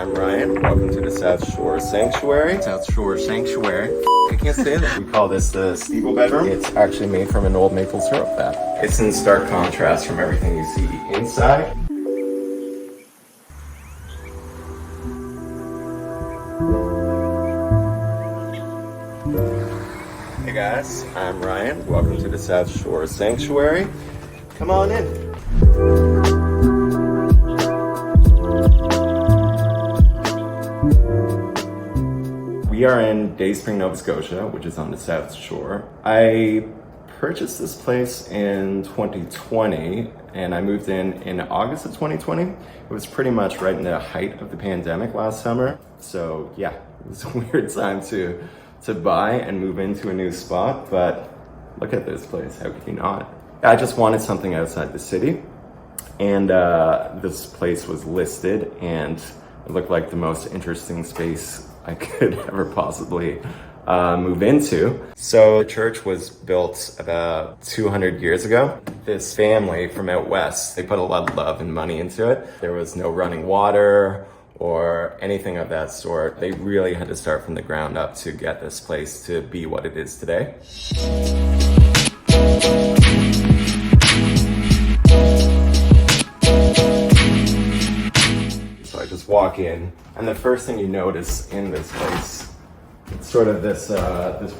I'm Ryan. Welcome to the South Shore Sanctuary. South Shore Sanctuary. I can't say that. We call this the steeple bedroom. It's actually made from an old maple syrup vat. It's in stark contrast from everything you see inside. Hey guys, I'm Ryan. Welcome to the South Shore Sanctuary. Come on in. We are in Dayspring, Nova Scotia, which is on the South Shore. I purchased this place in 2020 and I moved in August of 2020. It was pretty much right in the height of the pandemic last summer. So yeah, it was a weird time to buy and move into a new spot, but look at this place, how could you not? I just wanted something outside the city, and this place was listed and it looked like the most interesting space I could ever possibly move into. So the church was built about 200 years ago. This family from out west, they put a lot of love and money into it. There was no running water or anything of that sort. They really had to start from the ground up to get this place to be what it is today. So I just walk in, and the first thing you notice in this place, it's sort of this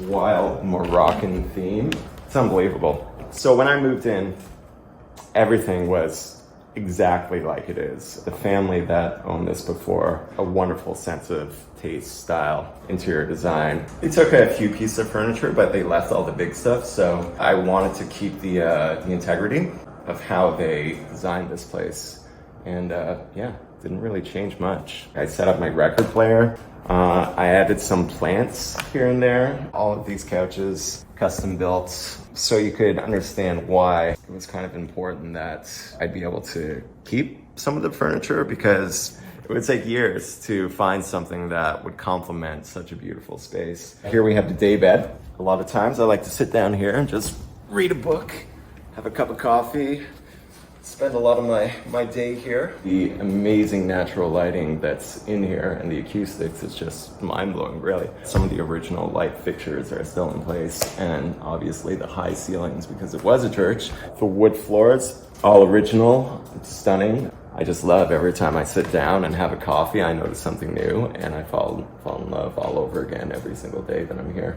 wild Moroccan theme. It's unbelievable. So when I moved in, everything was exactly like it is. The family that owned this before, a wonderful sense of taste, style, interior design. They took a few pieces of furniture, but they left all the big stuff. So I wanted to keep the integrity of how they designed this place. And yeah, didn't really change much. I set up my record player. I added some plants here and there. All of these couches, custom built, so you could understand why it was kind of important that I'd be able to keep some of the furniture, because it would take years to find something that would complement such a beautiful space. Here we have the day bed. A lot of times I like to sit down here and just read a book, have a cup of coffee, spend a lot of my day here. The amazing natural lighting that's in here and the acoustics is just mind-blowing, really. Some of the original light fixtures are still in place, and obviously the high ceilings because it was a church. The wood floors, all original, it's stunning. I just love every time I sit down and have a coffee, I notice something new, and I fall in love all over again every single day that I'm here.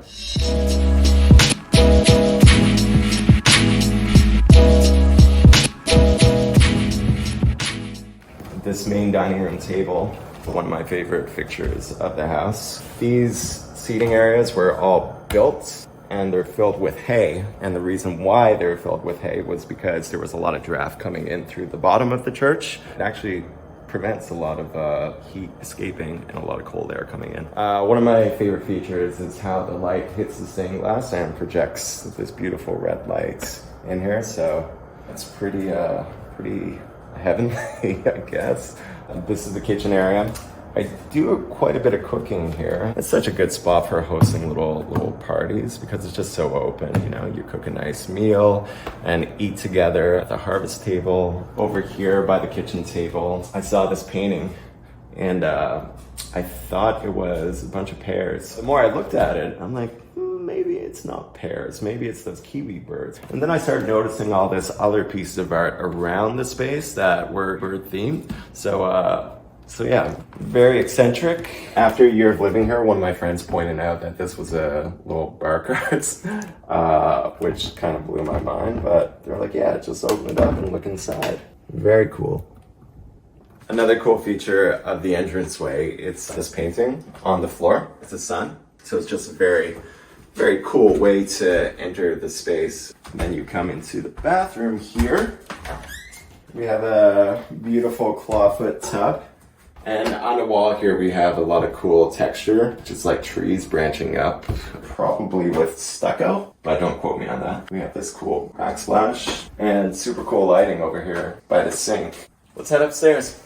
This main dining room table, one of my favorite fixtures of the house. These seating areas were all built and they're filled with hay. And the reason why they were filled with hay was because there was a lot of draft coming in through the bottom of the church. It actually prevents a lot of heat escaping and a lot of cold air coming in. One of my favorite features is how the light hits the stained glass and projects this beautiful red light in here. So it's pretty heavenly, I guess. This is the kitchen area. I do quite a bit of cooking here. It's such a good spot for hosting little parties because it's just so open. You know, you cook a nice meal and eat together at the harvest table. Over here by the kitchen table, I saw this painting and I thought it was a bunch of pears. The more I looked at it, I'm like, maybe it's not pears, maybe it's those kiwi birds. And then I started noticing all this other pieces of art around the space that were bird themed. So yeah, very eccentric. After a year of living here, one of my friends pointed out that this was a little bar cards, which kind of blew my mind, but they're like, yeah, just open it up and look inside. Very cool. Another cool feature of the entranceway, it's this painting on the floor. It's the sun, so it's just a very cool way to enter the space. And then you come into the bathroom here. We have a beautiful clawfoot tub. And on the wall here we have a lot of cool texture, just like trees branching up, probably with stucco, but don't quote me on that. We have this cool backsplash and super cool lighting over here by the sink. Let's head upstairs.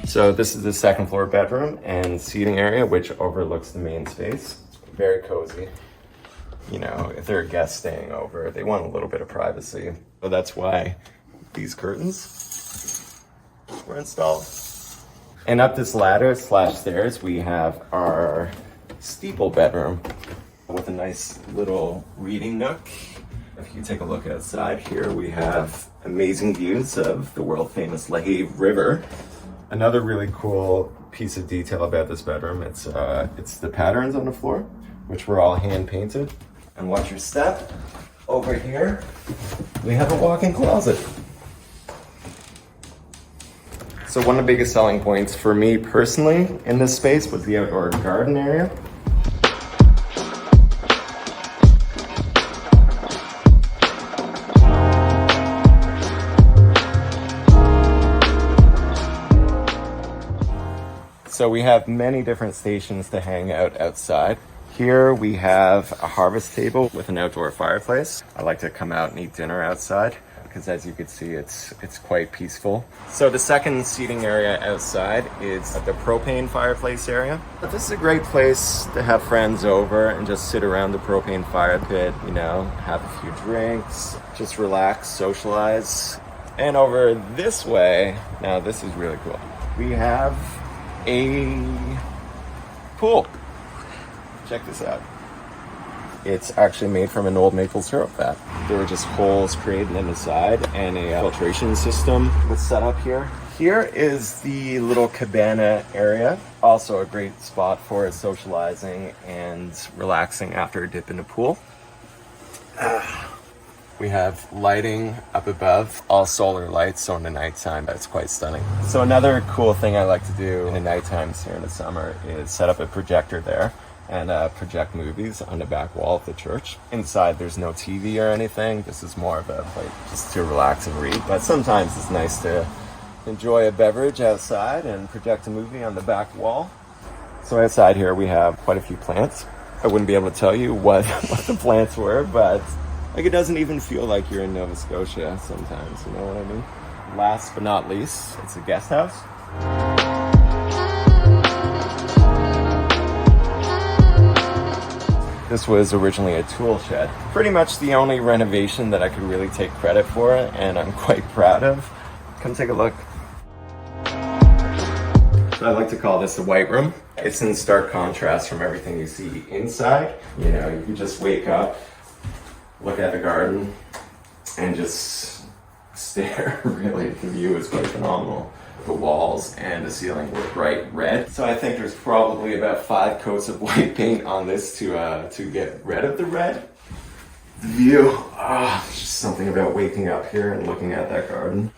So this is the second floor bedroom and seating area, which overlooks the main space. Very cozy. You know, if there are guests staying over, they want a little bit of privacy. So that's why these curtains were installed. And up this ladder / stairs, we have our steeple bedroom with a nice little reading nook. If you take a look outside here, we have amazing views of the world famous Lehigh River. Another really cool piece of detail about this bedroom, it's the patterns on the floor, which were all hand painted. And watch your step. Over here, we have a walk-in closet. So one of the biggest selling points for me personally in this space was the outdoor garden area. So we have many different stations to hang out outside. Here we have a harvest table with an outdoor fireplace. I like to come out and eat dinner outside because, as you can see, it's quite peaceful. So the second seating area outside is the propane fireplace area. But this is a great place to have friends over and just sit around the propane fire pit, you know, have a few drinks, just relax, socialize. And over this way, now this is really cool. We have a pool. Check this out. It's actually made from an old maple syrup vat. There were just holes created in the side and a filtration system was set up here. Here is the little cabana area. Also a great spot for socializing and relaxing after a dip in the pool. We have lighting up above, all solar lights, so in the nighttime, that's quite stunning. So another cool thing I like to do in the night times here in the summer is set up a projector there and project movies on the back wall of the church. Inside, there's no TV or anything. This is more of a place just to relax and read. But sometimes it's nice to enjoy a beverage outside and project a movie on the back wall. So outside here, we have quite a few plants. I wouldn't be able to tell you what the plants were, but like it doesn't even feel like you're in Nova Scotia sometimes, you know what I mean? Last but not least, it's a guest house. This was originally a tool shed. Pretty much the only renovation that I could really take credit for, and I'm quite proud of. Come take a look. So I like to call this the white room. It's in stark contrast from everything you see inside. You know, you can just wake up, look at the garden, and just stare. Really, the view is quite phenomenal. The walls and the ceiling were bright red. So I think there's probably about 5 coats of white paint on this to get rid of the red. The view, it's just something about waking up here and looking at that garden.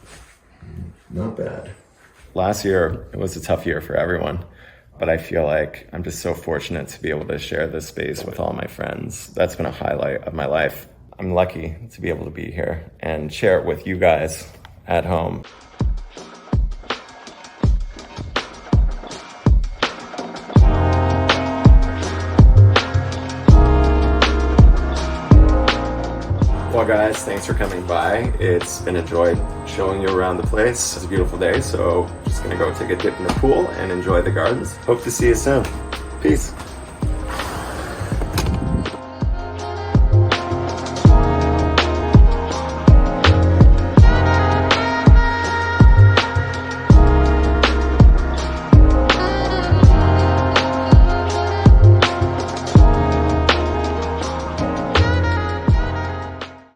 Not bad. Last year, it was a tough year for everyone, but I feel like I'm just so fortunate to be able to share this space with all my friends. That's been a highlight of my life. I'm lucky to be able to be here and share it with you guys at home. Well guys, thanks for coming by. It's been a joy showing you around the place. It's a beautiful day, so just gonna go take a dip in the pool and enjoy the gardens. Hope to see you soon. Peace.